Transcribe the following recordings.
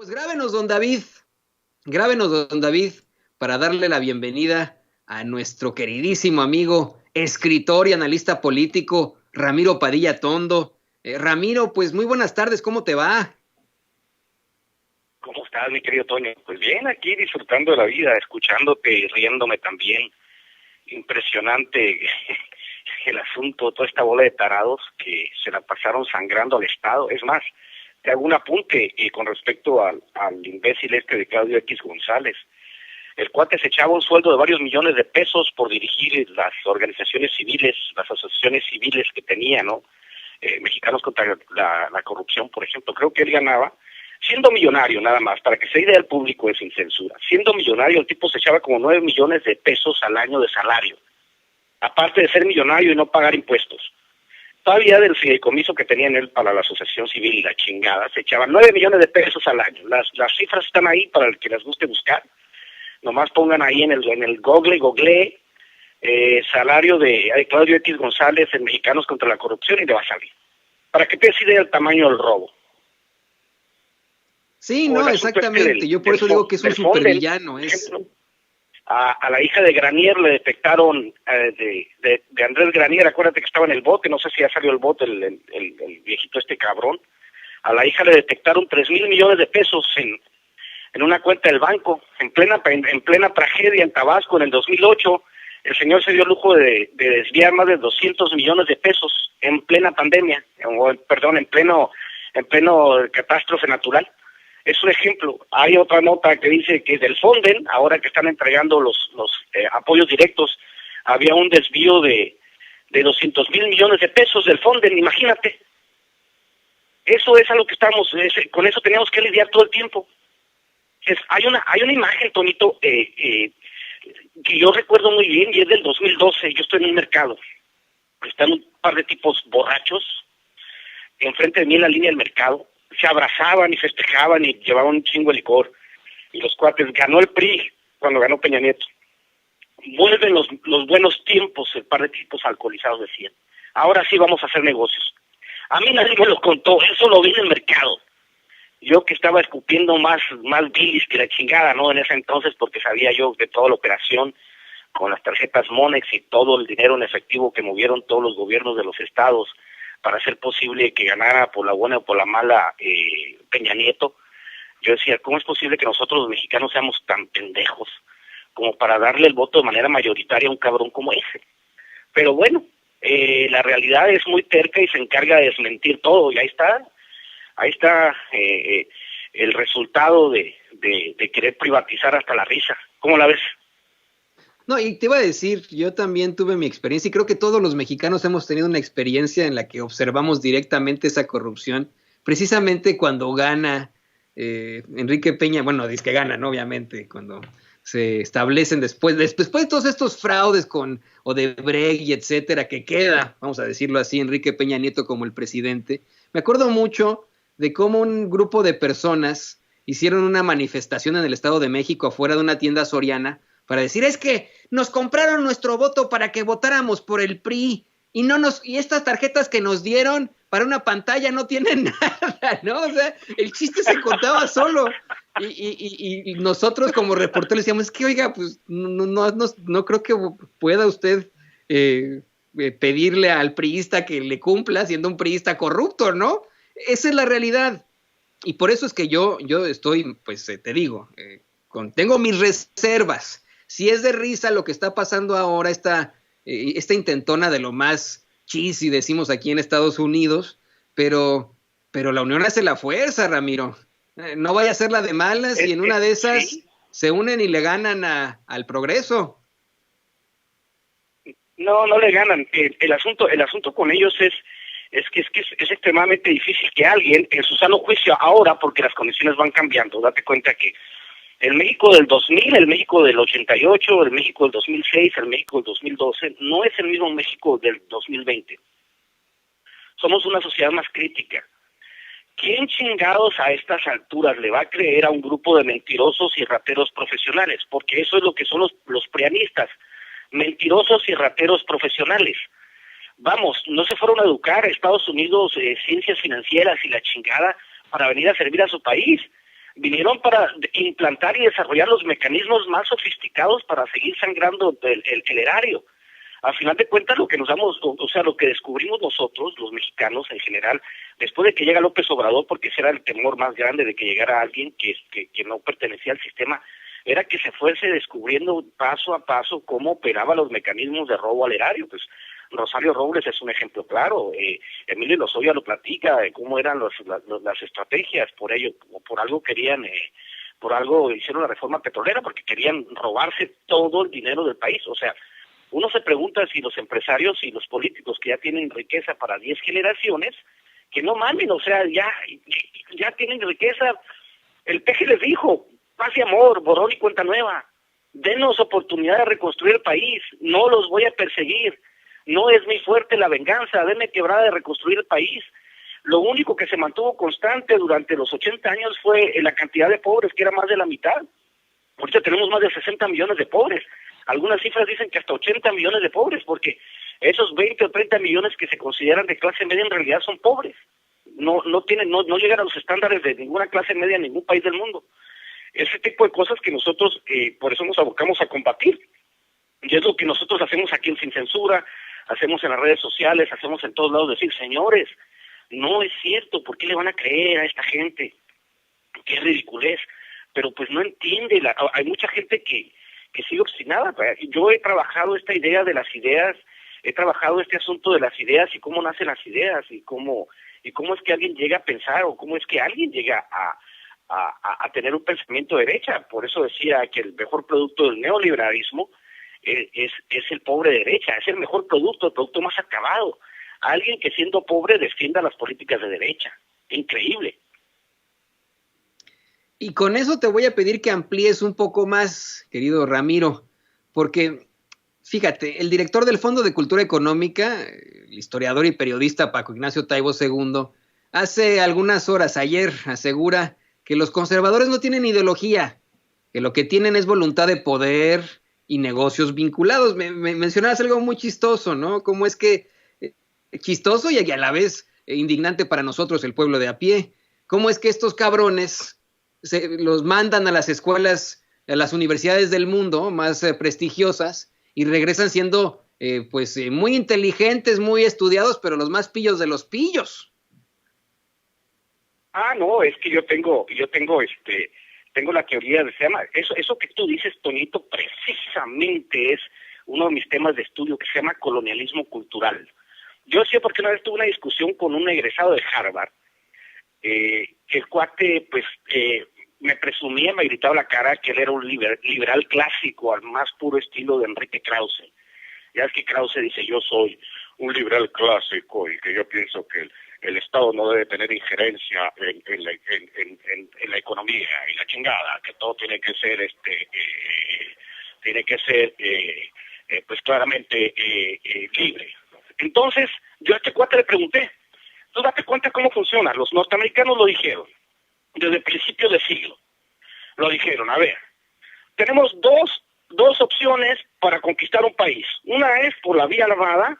Pues grábenos, don David, para darle la bienvenida a nuestro queridísimo amigo, escritor y analista político, Ramiro Padilla Tondo. Ramiro, pues muy buenas tardes, ¿cómo te va? ¿Cómo estás, mi querido Toño? Pues bien, aquí disfrutando de la vida, escuchándote y riéndome también. Impresionante el asunto, toda esta bola de tarados que se la pasaron sangrando al Estado. Es más, te hago un apunte con respecto al imbécil este de Claudio X González. El cuate se echaba un sueldo de varios millones de pesos por dirigir las organizaciones civiles, las asociaciones civiles que tenía, ¿no? Mexicanos contra la corrupción, por ejemplo. Creo que él ganaba, siendo millonario nada más, para que se idea el público es sin censura, siendo millonario el tipo se echaba como 9 millones de pesos al año de salario, aparte de ser millonario y no pagar impuestos. Todavía del fideicomiso que tenía en él para la asociación civil y la chingada, se echaban 9 millones de pesos al año. Las cifras están ahí para el que les guste buscar. Nomás pongan ahí en el Google, salario de Claudio X González en Mexicanos contra la Corrupción y le va a salir. Para que te des idea del tamaño del robo. Sí, no, exactamente. Yo por eso digo que es un supervillano. A la hija de Granier le detectaron, de Andrés Granier, acuérdate que estaba en el bote, no sé si ya salió el bote, el viejito este cabrón. A la hija le detectaron 3,000 millones de pesos en una cuenta del banco, en plena tragedia en Tabasco en el 2008. El señor se dio el lujo de desviar más de 200 millones de pesos en plena pandemia, en pleno catástrofe natural. Es un ejemplo. Hay otra nota que dice que del Fonden, ahora que están entregando los apoyos directos, había un desvío de 200,000 millones de pesos del Fonden, imagínate. Eso es a lo que con eso teníamos que lidiar todo el tiempo. Hay una imagen, Tonito, que yo recuerdo muy bien, y es del 2012, yo estoy en un mercado. Están un par de tipos borrachos enfrente de mí en la línea del mercado, se abrazaban y festejaban y llevaban un chingo de licor. Y los cuates, ganó el PRI cuando ganó Peña Nieto. Vuelven los buenos tiempos, el par de tipos alcoholizados decían. Ahora sí vamos a hacer negocios. A mí nadie me lo contó, eso lo vi en el mercado. Yo que estaba escupiendo más bilis que la chingada, ¿no? En ese entonces, porque sabía yo de toda la operación con las tarjetas Monex y todo el dinero en efectivo que movieron todos los gobiernos de los estados para hacer posible que ganara por la buena o por la mala Peña Nieto. Yo decía, ¿cómo es posible que nosotros los mexicanos seamos tan pendejos como para darle el voto de manera mayoritaria a un cabrón como ese? Pero bueno, la realidad es muy terca y se encarga de desmentir todo, y ahí está el resultado de querer privatizar hasta la risa. ¿Cómo la ves? No, y te iba a decir, yo también tuve mi experiencia y creo que todos los mexicanos hemos tenido una experiencia en la que observamos directamente esa corrupción, precisamente cuando gana Enrique Peña, bueno, dice que gana, ¿no? Obviamente, cuando se establecen después de todos estos fraudes con Odebrecht y etcétera, que queda, vamos a decirlo así, Enrique Peña Nieto como el presidente. Me acuerdo mucho de cómo un grupo de personas hicieron una manifestación en el Estado de México afuera de una tienda soriana para decir, es que nos compraron nuestro voto para que votáramos por el PRI y estas tarjetas que nos dieron para una pantalla no tienen nada, ¿no? O sea, el chiste se contaba solo. Y nosotros como reporteros decíamos, es que oiga, pues no creo que pueda usted pedirle al priista que le cumpla siendo un priista corrupto, ¿no? Esa es la realidad. Y por eso es que yo estoy, pues te digo, tengo mis reservas. Si es de risa lo que está pasando ahora, esta intentona de lo más cheesy, decimos aquí en Estados Unidos, pero la unión hace la fuerza, Ramiro. No vaya a ser la de malas y en una de esas sí se unen y le ganan al progreso. No le ganan. El asunto con ellos es que es extremadamente difícil que alguien, en su sano juicio ahora, porque las condiciones van cambiando, date cuenta que el México del 2000, el México del 88, el México del 2006, el México del 2012, no es el mismo México del 2020. Somos una sociedad más crítica. ¿Quién chingados a estas alturas le va a creer a un grupo de mentirosos y rateros profesionales? Porque eso es lo que son los prianistas, mentirosos y rateros profesionales. Vamos, no se fueron a educar a Estados Unidos ciencias financieras y la chingada para venir a servir a su país. vinieron para implantar y desarrollar los mecanismos más sofisticados para seguir sangrando el erario. Al final de cuentas, lo que nos damos, o sea, lo que descubrimos nosotros, los mexicanos en general, después de que llega López Obrador, porque ese era el temor más grande de que llegara alguien que no pertenecía al sistema, era que se fuese descubriendo paso a paso cómo operaban los mecanismos de robo al erario. Pues Rosario Robles es un ejemplo claro, Emilio Lozoya lo platica, de cómo eran las estrategias, por algo querían, por algo hicieron la reforma petrolera, porque querían robarse todo el dinero del país. O sea, uno se pregunta si los empresarios y los políticos que ya tienen riqueza para 10 generaciones, que no mamen, o sea, ya tienen riqueza. El Peje les dijo, paz y amor, borrón y cuenta nueva, denos oportunidad de reconstruir el país, no los voy a perseguir, no es muy fuerte la venganza, denme quebrada de reconstruir el país. Lo único que se mantuvo constante durante los 80 años fue la cantidad de pobres, que era más de la mitad. Ahorita tenemos más de 60 millones de pobres. Algunas cifras dicen que hasta 80 millones de pobres, porque esos 20 o 30 millones que se consideran de clase media en realidad son pobres. No llegan a los estándares de ninguna clase media en ningún país del mundo. Ese tipo de cosas que nosotros, por eso nos abocamos a combatir. Y es lo que nosotros hacemos aquí en Sin Censura, hacemos en las redes sociales, hacemos en todos lados, decir, señores, no es cierto, ¿por qué le van a creer a esta gente? Qué ridiculez. Pero pues no entiende, hay mucha gente que sigue obstinada. Yo he trabajado esta idea de las ideas, he trabajado este asunto de las ideas y cómo nacen las ideas y cómo es que alguien llega a pensar o cómo es que alguien llega a tener un pensamiento de derecha. Por eso decía que el mejor producto del neoliberalismo es el pobre de derecha, es el mejor producto, el producto más acabado. Alguien que siendo pobre defienda las políticas de derecha. Increíble. Y con eso te voy a pedir que amplíes un poco más, querido Ramiro, porque fíjate, el director del Fondo de Cultura Económica, el historiador y periodista Paco Ignacio Taibo II, hace algunas horas, ayer, asegura que los conservadores no tienen ideología, que lo que tienen es voluntad de poder y negocios vinculados. Me mencionabas algo muy chistoso, ¿no? Cómo es que, chistoso y a la vez indignante para nosotros, el pueblo de a pie, cómo es que estos cabrones los mandan a las escuelas, a las universidades del mundo más prestigiosas y regresan siendo muy inteligentes, muy estudiados, pero los más pillos de los pillos. No, es que yo tengo la teoría se llama, eso que tú dices, Toñito, precisamente es uno de mis temas de estudio que se llama colonialismo cultural. Yo sé porque una vez tuve una discusión con un egresado de Harvard, que el cuate, me presumía, me gritaba a la cara que él era un liberal clásico, al más puro estilo de Enrique Krause. Ya es que Krause dice, yo soy un liberal clásico y que yo pienso que el Estado no debe tener injerencia en la economía y la chingada, que todo tiene que ser claramente libre. Entonces, yo a este cuate le pregunté, tú date cuenta cómo funciona. Los norteamericanos lo dijeron desde principios de siglo. Lo dijeron, a ver, tenemos dos opciones para conquistar un país. Una es por la vía armada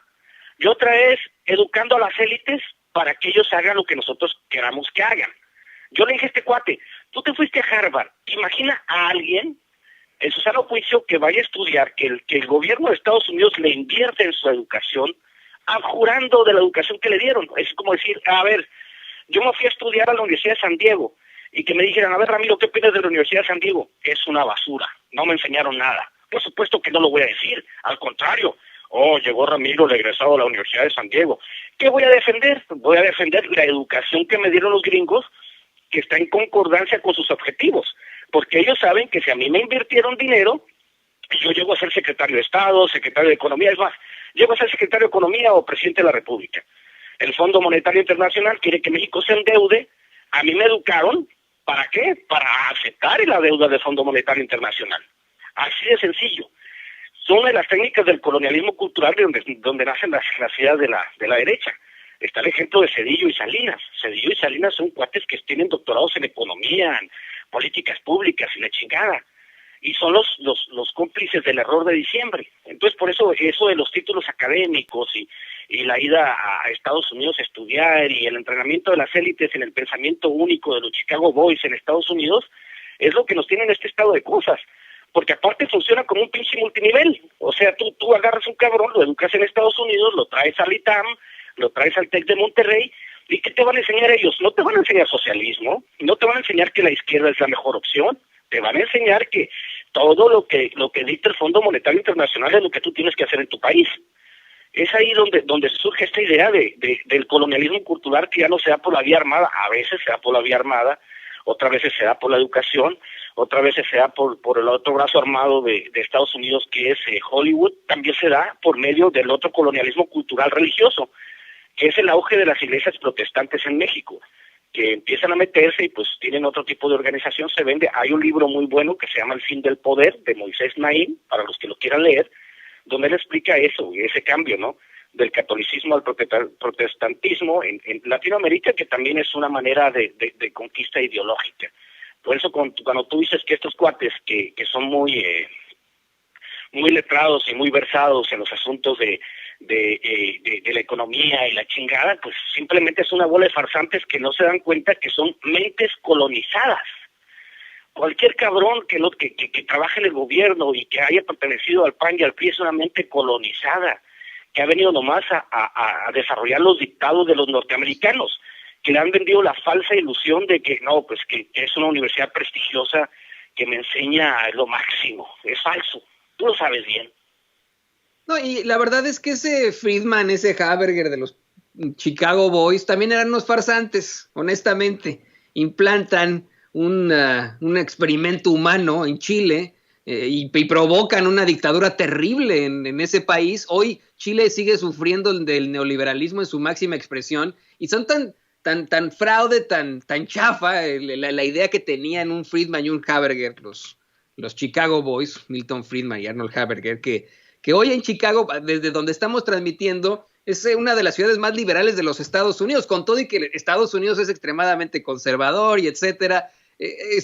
y otra es educando a las élites para que ellos hagan lo que nosotros queramos que hagan. Yo le dije a este cuate, tú te fuiste a Harvard, imagina a alguien en su sano juicio que vaya a estudiar, que el gobierno de Estados Unidos le invierte en su educación, abjurando de la educación que le dieron. Es como decir, a ver, yo me fui a estudiar a la Universidad de San Diego y que me dijeran, a ver, Ramiro, ¿qué opinas de la Universidad de San Diego? Es una basura, no me enseñaron nada. Por supuesto que no lo voy a decir, al contrario. Llegó Ramiro, el egresado de la Universidad de San Diego. ¿Qué voy a defender? Voy a defender la educación que me dieron los gringos, que está en concordancia con sus objetivos, porque ellos saben que si a mí me invirtieron dinero, yo llego a ser secretario de Estado, secretario de Economía, es más, llego a ser secretario de Economía o presidente de la República. El Fondo Monetario Internacional quiere que México se endeude. A mí me educaron, ¿para qué? Para aceptar la deuda del Fondo Monetario Internacional. Así de sencillo. Son de las técnicas del colonialismo cultural donde nacen las ideas de la derecha. Está el ejemplo de Zedillo y Salinas. Zedillo y Salinas son cuates que tienen doctorados en economía, en políticas públicas y la chingada. y son los cómplices del error de diciembre. Entonces, por eso de los títulos académicos y la ida a Estados Unidos a estudiar y el entrenamiento de las élites en el pensamiento único de los Chicago Boys en Estados Unidos es lo que nos tiene en este estado de cosas, porque aparte funciona como un pinche multinivel. O sea, tú agarras un cabrón, lo educas en Estados Unidos, lo traes al ITAM, lo traes al TEC de Monterrey, ¿y qué te van a enseñar ellos? No te van a enseñar socialismo, no te van a enseñar que la izquierda es la mejor opción, te van a enseñar que todo lo que dicta el Fondo Monetario Internacional es lo que tú tienes que hacer en tu país. Es ahí donde surge esta idea del colonialismo cultural, que ya no se da por la vía armada, a veces se da por la vía armada, otras veces se da por la educación, otras veces se da por el otro brazo armado de Estados Unidos, que es Hollywood. También se da por medio del otro colonialismo cultural religioso, que es el auge de las iglesias protestantes en México, que empiezan a meterse y pues tienen otro tipo de organización, se vende. Hay un libro muy bueno que se llama El fin del poder, de Moisés Naim, para los que lo quieran leer, donde él explica eso, ese cambio, ¿no?, del catolicismo al protestantismo en Latinoamérica, que también es una manera de conquista ideológica. Por eso cuando tú dices que estos cuates que son muy letrados y muy versados en los asuntos de la economía y la chingada, pues simplemente es una bola de farsantes que no se dan cuenta que son mentes colonizadas. Cualquier cabrón que trabaje en el gobierno y que haya pertenecido al PAN y al PRI es una mente colonizada, que ha venido nomás a desarrollar los dictados de los norteamericanos, que le han vendido la falsa ilusión de que no, pues que es una universidad prestigiosa que me enseña lo máximo. Es falso, tú lo sabes bien. No, y la verdad es que ese Friedman, ese Haberger de los Chicago Boys, también eran unos farsantes, honestamente. Implantan un experimento humano en Chile y provocan una dictadura terrible en ese país. Hoy Chile sigue sufriendo del neoliberalismo en su máxima expresión y son tan fraude, tan chafa la idea que tenían un Friedman y un Haberger, los Chicago Boys, Milton Friedman y Arnold Haberger, que hoy en Chicago, desde donde estamos transmitiendo, es una de las ciudades más liberales de los Estados Unidos, con todo y que Estados Unidos es extremadamente conservador y etcétera.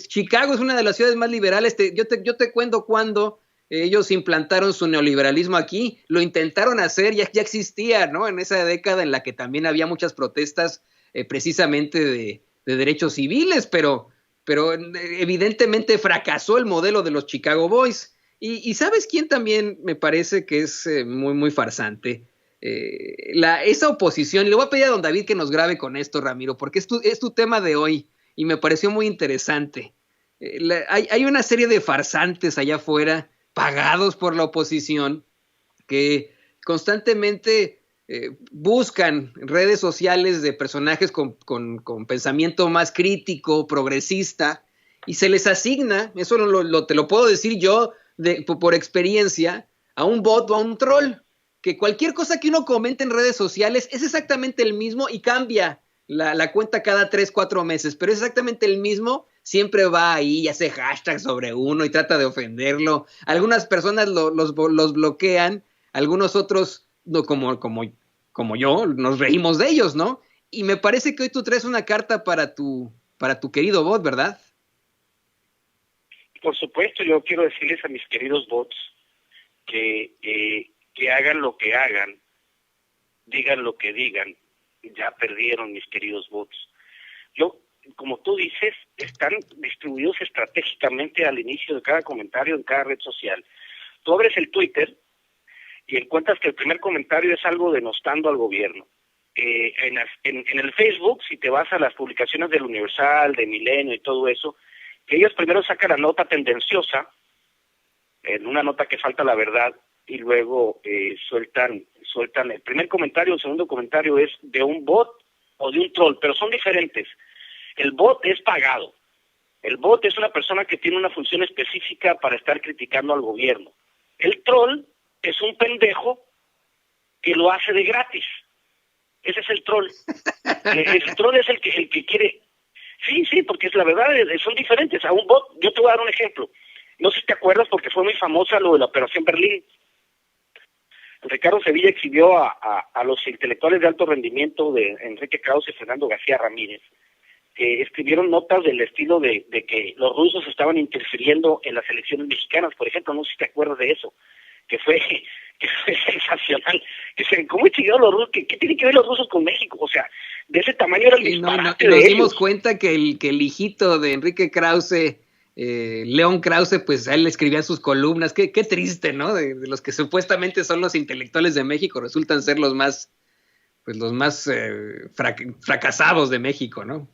Chicago es una de las ciudades más liberales. Yo te cuento cuando ellos implantaron su neoliberalismo aquí, lo intentaron hacer, ya existía, ¿no?, en esa década en la que también había muchas protestas precisamente de derechos civiles, pero evidentemente fracasó el modelo de los Chicago Boys. Y ¿sabes quién también me parece que es muy, muy farsante? Esa oposición, y le voy a pedir a don David que nos grabe con esto, Ramiro, porque es tu tema de hoy y me pareció muy interesante. Hay una serie de farsantes allá afuera, pagados por la oposición, que constantemente buscan redes sociales de personajes con pensamiento más crítico, progresista, y se les asigna, eso te lo puedo decir yo por experiencia, a un bot o a un troll, que cualquier cosa que uno comente en redes sociales es exactamente el mismo y cambia la cuenta cada 3-4 meses, pero es exactamente el mismo, siempre va ahí y hace hashtags sobre uno y trata de ofenderlo. Algunas personas los bloquean, algunos otros, no, como yo, nos reímos de ellos, ¿no? Y me parece que hoy tú traes una carta para tu querido bot, ¿verdad? Por supuesto, yo quiero decirles a mis queridos bots que hagan lo que hagan, digan lo que digan, ya perdieron, mis queridos bots. Como tú dices, están distribuidos estratégicamente al inicio de cada comentario en cada red social. Tú abres el Twitter y encuentras que el primer comentario es algo denostando al gobierno. En el Facebook, si te vas a las publicaciones del Universal, de Milenio y todo eso, que ellos primero sacan la nota tendenciosa, en una nota que falta la verdad, y luego sueltan el primer comentario, el segundo comentario es de un bot o de un troll, pero son diferentes. El bot es pagado. El bot es una persona que tiene una función específica para estar criticando al gobierno. El troll es un pendejo que lo hace de gratis. Ese es el troll. El troll es el que quiere. Sí, porque es la verdad, son diferentes. A un bot, yo te voy a dar un ejemplo. No sé si te acuerdas porque fue muy famosa lo de la Operación Berlín. Ricardo Sevilla exhibió a los intelectuales de alto rendimiento de Enrique Krauss y Fernando García Ramírez, escribieron notas del estilo de que los rusos estaban interfiriendo en las elecciones mexicanas, por ejemplo, no sé si te acuerdas de eso, que fue sensacional. ¿Cómo chingados los rusos? ¿Qué tienen que ver los rusos con México? O sea, de ese tamaño era el disparate de ellos. Nos dimos cuenta que el hijito de Enrique Krause, León Krause, pues a él le escribía sus columnas. Qué triste, ¿no? De los que supuestamente son los intelectuales de México, resultan ser los más fracasados de México, ¿no?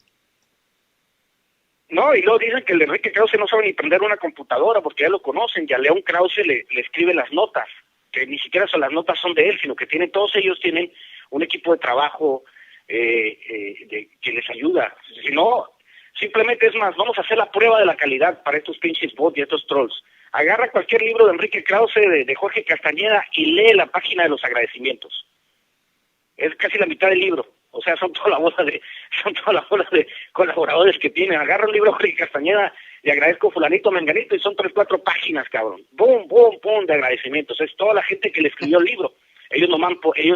No, y luego dicen que el Enrique Krause no sabe ni prender una computadora porque ya lo conocen, y a León Krause le escribe las notas, que ni siquiera las notas son de él, sino que todos ellos tienen un equipo de trabajo que les ayuda. Si no, simplemente es más, vamos a hacer la prueba de la calidad para estos pinches bots y estos trolls. Agarra cualquier libro de Enrique Krause, de Jorge Castañeda, y lee la página de los agradecimientos. Es casi la mitad del libro. O sea, son toda la bola de colaboradores que tienen. Agarra un libro de Jorge Castañeda y agradezco fulanito, menganito, y son 3, 4 páginas, cabrón. Boom, boom, boom, de agradecimientos. Es toda la gente que le escribió el libro. Ellos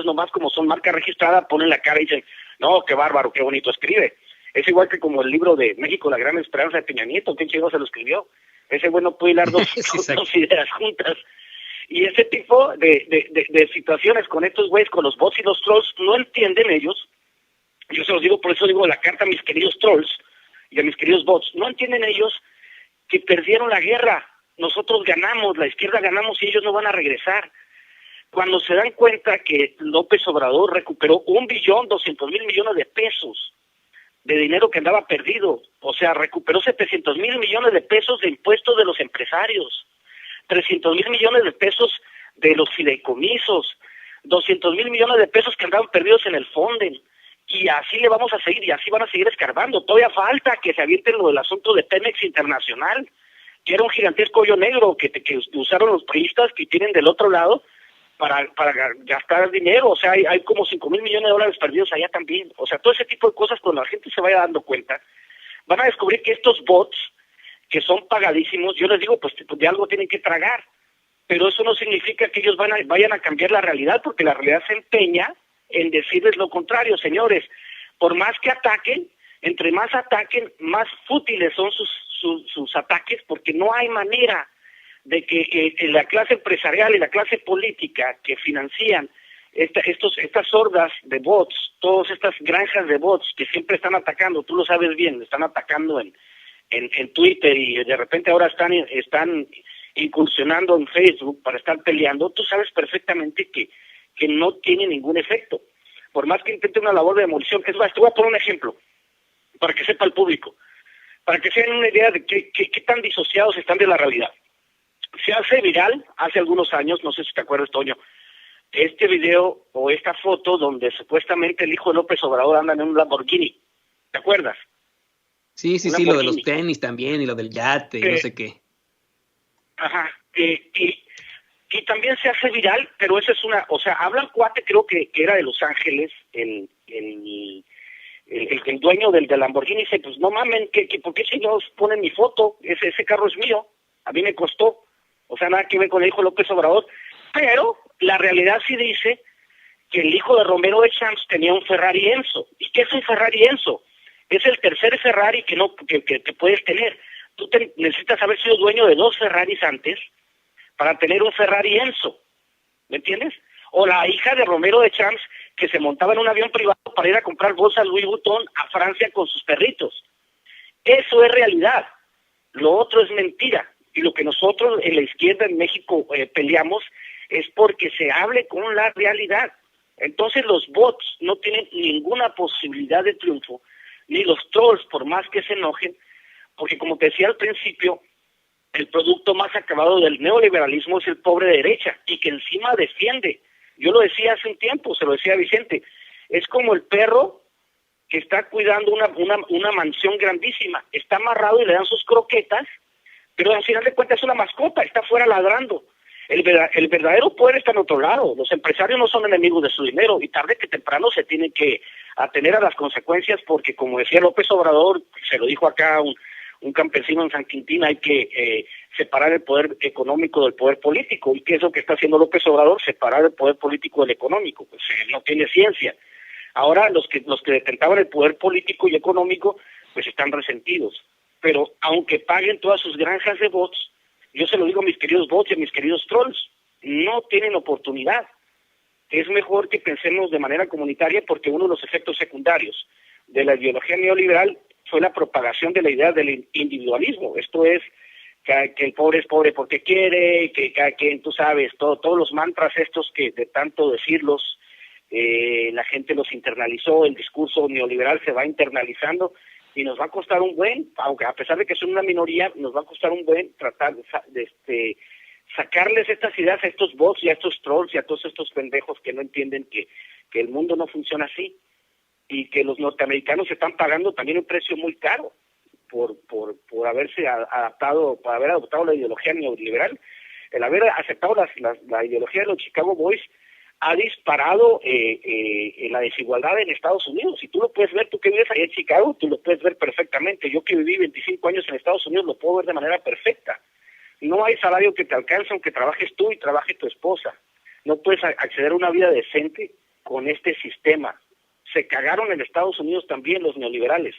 nomás como son marca registrada, ponen la cara y dicen, no, qué bárbaro, qué bonito escribe. Es igual que como el libro de México, la gran esperanza de Peña Nieto. ¿Quién chingo se lo escribió? Ese güey no puede hilar dos ideas juntas. Y ese tipo de situaciones con estos güeyes, con los bots y los trolls, no entienden ellos. Yo se los digo, por eso digo la carta a mis queridos trolls y a mis queridos bots. No entienden ellos que perdieron la guerra. Nosotros ganamos, la izquierda ganamos y ellos no van a regresar. Cuando se dan cuenta que López Obrador recuperó 1.200.000 millones de pesos de dinero que andaba perdido, o sea, recuperó 700.000 millones de pesos de impuestos de los empresarios, 300.000 millones de pesos de los fideicomisos, 200.000 millones de pesos que andaban perdidos en el Fonden. Y así le vamos a seguir, y así van a seguir escarbando. Todavía falta que se avienten lo del asunto de Pemex Internacional, que era un gigantesco hoyo negro que usaron los priistas que tienen del otro lado para gastar dinero. O sea, hay como 5.000 millones de dólares perdidos allá también. O sea, todo ese tipo de cosas, cuando la gente se vaya dando cuenta, van a descubrir que estos bots, que son pagadísimos, yo les digo, pues de algo tienen que tragar. Pero eso no significa que ellos vayan a cambiar la realidad, porque la realidad se empeña en decirles lo contrario, señores. Por más que ataquen, entre más ataquen, más fútiles son sus ataques, porque no hay manera de que la clase empresarial y la clase política que financian estas hordas de bots, todas estas granjas de bots que siempre están atacando, tú lo sabes bien, están atacando en Twitter, y de repente ahora están incursionando en Facebook para estar peleando. Tú sabes perfectamente que no tiene ningún efecto, por más que intente una labor de demolición. Es más, te voy a poner un ejemplo, para que sepa el público, para que se den una idea de qué tan disociados están de la realidad. Se hace viral hace algunos años, no sé si te acuerdas, Toño, este video o esta foto donde supuestamente el hijo de López Obrador anda en un Lamborghini. ¿Te acuerdas? Sí, lo de los tenis también, y lo del yate, y no sé qué. Ajá, y también se hace viral, pero esa es o sea, habla el cuate, creo que era de Los Ángeles, el dueño del Lamborghini, dice, pues no mamen, ¿por qué chingados ponen mi foto? Ese carro es mío, a mí me costó. O sea, nada que ver con el hijo de López Obrador. Pero la realidad sí dice que el hijo de Romero de Champs tenía un Ferrari Enzo. ¿Y qué es un Ferrari Enzo? Es el tercer Ferrari que puedes tener. Tú necesitas haber sido dueño de 2 Ferraris antes para tener un Ferrari Enzo, ¿me entiendes? O la hija de Romero de Champs, que se montaba en un avión privado para ir a comprar bolsas Louis Vuitton a Francia con sus perritos. Eso es realidad. Lo otro es mentira. Y lo que nosotros en la izquierda en México peleamos es porque se hable con la realidad. Entonces los bots no tienen ninguna posibilidad de triunfo, ni los trolls, por más que se enojen, porque como te decía al principio, el producto más acabado del neoliberalismo es el pobre derecha, y que encima defiende. Yo lo decía hace un tiempo, se lo decía a Vicente, es como el perro que está cuidando una mansión grandísima, está amarrado y le dan sus croquetas, pero al final de cuentas es una mascota, está afuera ladrando. El verdadero poder está en otro lado. Los empresarios no son enemigos de su dinero, y tarde que temprano se tienen que atener a las consecuencias, porque como decía López Obrador, se lo dijo acá un campesino en San Quintín, hay que separar el poder económico del poder político. ¿Y qué es lo que está haciendo López Obrador? Separar el poder político del económico. Pues no tiene ciencia. Ahora los que detentaban el poder político y económico, pues están resentidos. Pero aunque paguen todas sus granjas de bots, yo se lo digo a mis queridos bots y a mis queridos trolls, no tienen oportunidad. Es mejor que pensemos de manera comunitaria, porque uno de los efectos secundarios de la ideología neoliberal fue la propagación de la idea del individualismo. Esto es que el pobre es pobre porque quiere, que cada quien, tú sabes, todos los mantras estos que de tanto decirlos, la gente los internalizó, el discurso neoliberal se va internalizando y nos va a costar un buen, aunque a pesar de que son una minoría, nos va a costar un buen tratar de sacarles estas ideas a estos bots y a estos trolls y a todos estos pendejos que no entienden que el mundo no funciona así, y que los norteamericanos están pagando también un precio muy caro por haberse adaptado, por haber adoptado la ideología neoliberal. El haber aceptado la ideología de los Chicago Boys ha disparado la desigualdad en Estados Unidos, y tú lo puedes ver, tú que vives allá en Chicago, tú lo puedes ver perfectamente. Yo que viví 25 años en Estados Unidos lo puedo ver de manera perfecta. No hay salario que te alcance aunque trabajes tú y trabaje tu esposa. No puedes acceder a una vida decente con este sistema. Se cagaron en Estados Unidos también los neoliberales,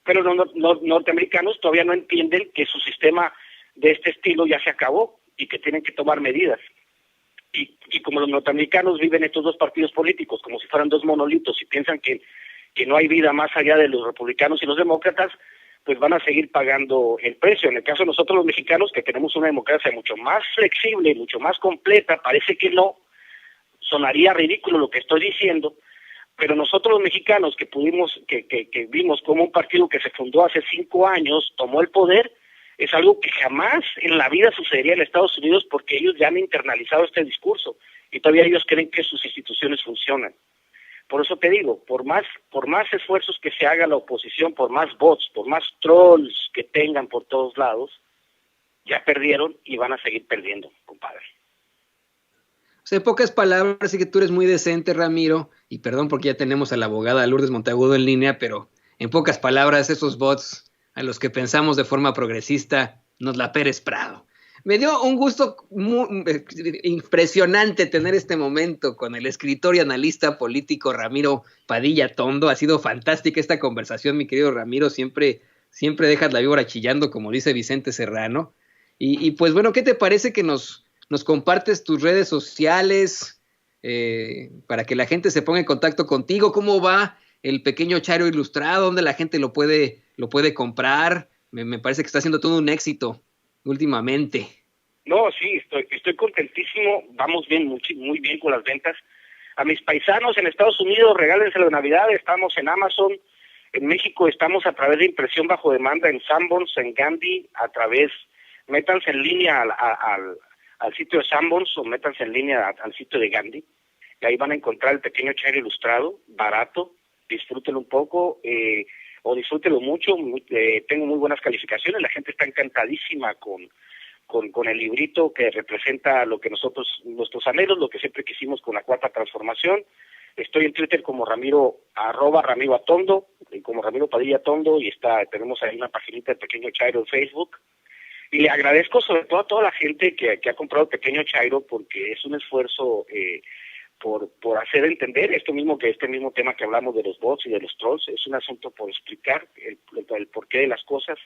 pero los norteamericanos todavía no entienden que su sistema de este estilo ya se acabó y que tienen que tomar medidas. Y como los norteamericanos viven estos dos partidos políticos como si fueran dos monolitos y piensan que no hay vida más allá de los republicanos y los demócratas, pues van a seguir pagando el precio. En el caso de nosotros los mexicanos, que tenemos una democracia mucho más flexible, mucho más completa, parece que no, sonaría ridículo lo que estoy diciendo, pero nosotros los mexicanos que vimos como un partido que se fundó hace 5 años tomó el poder, es algo que jamás en la vida sucedería en Estados Unidos, porque ellos ya han internalizado este discurso y todavía ellos creen que sus instituciones funcionan. Por eso te digo, por más esfuerzos que se haga la oposición, por más bots, por más trolls que tengan por todos lados, ya perdieron y van a seguir perdiendo, compadre. O sea, en pocas palabras, sí que tú eres muy decente, Ramiro, y perdón porque ya tenemos a la abogada Lourdes Monteagudo en línea, pero en pocas palabras, esos bots a los que pensamos de forma progresista, nos la Pérez Prado. Me dio un gusto impresionante tener este momento con el escritor y analista político Ramiro Padilla Tondo. Ha sido fantástica esta conversación, mi querido Ramiro. Siempre dejas la víbora chillando, como dice Vicente Serrano. Y pues bueno, ¿qué te parece que nos compartes tus redes sociales para que la gente se ponga en contacto contigo? ¿Cómo va el pequeño Chairo Ilustrado? ¿Dónde la gente lo puede comprar? Me parece que está haciendo todo un éxito últimamente. No, sí, estoy contentísimo, vamos bien, muy bien con las ventas. A mis paisanos en Estados Unidos, regálense la Navidad, estamos en Amazon. En México estamos a través de impresión bajo demanda en Sanborns, en Gandhi, métanse en línea al sitio de Sanborns o métanse en línea al sitio de Gandhi, y ahí van a encontrar el pequeño Chairo Ilustrado, barato, disfrútenlo un poco, o disfrútenlo mucho. Tengo muy buenas calificaciones, la gente está encantadísima con el librito que representa lo que nuestros anhelos, lo que siempre quisimos con la Cuarta Transformación. Estoy en Twitter como @Ramiro Atondo, y como Ramiro Padilla Tondo, y tenemos ahí una paginita de Pequeño Chairo en Facebook. Y le agradezco sobre todo a toda la gente que ha comprado Pequeño Chairo, porque es un esfuerzo por hacer entender este mismo tema que hablamos de los bots y de los trolls. Es un asunto por explicar el porqué de las cosas.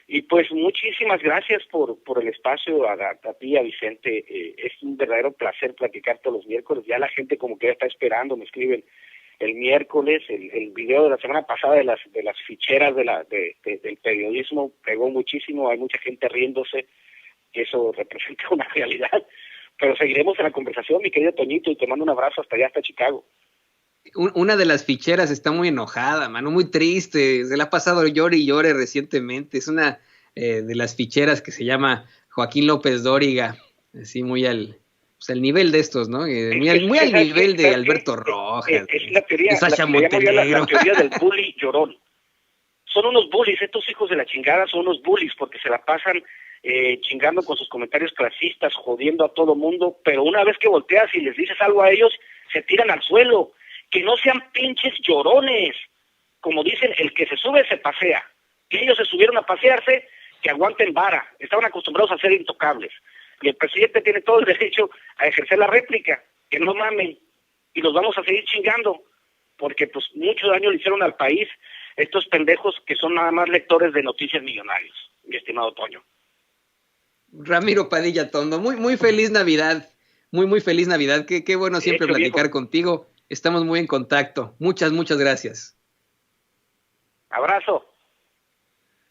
Y pues muchísimas gracias por el espacio, a ti, a Vicente. Es un verdadero placer platicar todos los miércoles. Ya la gente como que ya está esperando, me escriben el miércoles. El video de la semana pasada de las ficheras del periodismo pegó muchísimo, hay mucha gente riéndose, que eso representa una realidad. Pero seguiremos en la conversación, mi querido Toñito, y te mando un abrazo hasta allá, hasta Chicago. Una de las ficheras está muy enojada, mano, muy triste. Se le ha pasado llore y llore recientemente. Es una de las ficheras que se llama Joaquín López Dóriga, así muy al nivel de estos, ¿no? Muy al nivel de Alberto Rojas, es la teoría, de Sasha la Montenegro. teoría del bully llorón. Son unos bullies, estos hijos de la chingada son unos bullies, porque se la pasan chingando con sus comentarios clasistas, jodiendo a todo mundo, pero una vez que volteas y les dices algo a ellos, se tiran al suelo. Que no sean pinches llorones. Como dicen, el que se sube se pasea. Que ellos se subieron a pasearse, que aguanten vara. Estaban acostumbrados a ser intocables. Y el presidente tiene todo el derecho a ejercer la réplica. Que no mamen. Y los vamos a seguir chingando. Porque pues mucho daño le hicieron al país. estos pendejos que son nada más lectores de Noticias Millonarios, mi estimado Toño. Ramiro Padilla Tondo, muy feliz Navidad, muy feliz Navidad, qué bueno siempre platicar contigo, estamos muy en contacto, muchas gracias. Abrazo.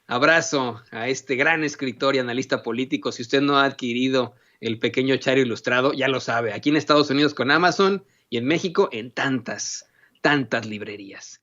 Abrazo a este gran escritor y analista político. Si usted no ha adquirido El Pequeño Chairo Ilustrado, ya lo sabe, aquí en Estados Unidos con Amazon y en México en tantas librerías.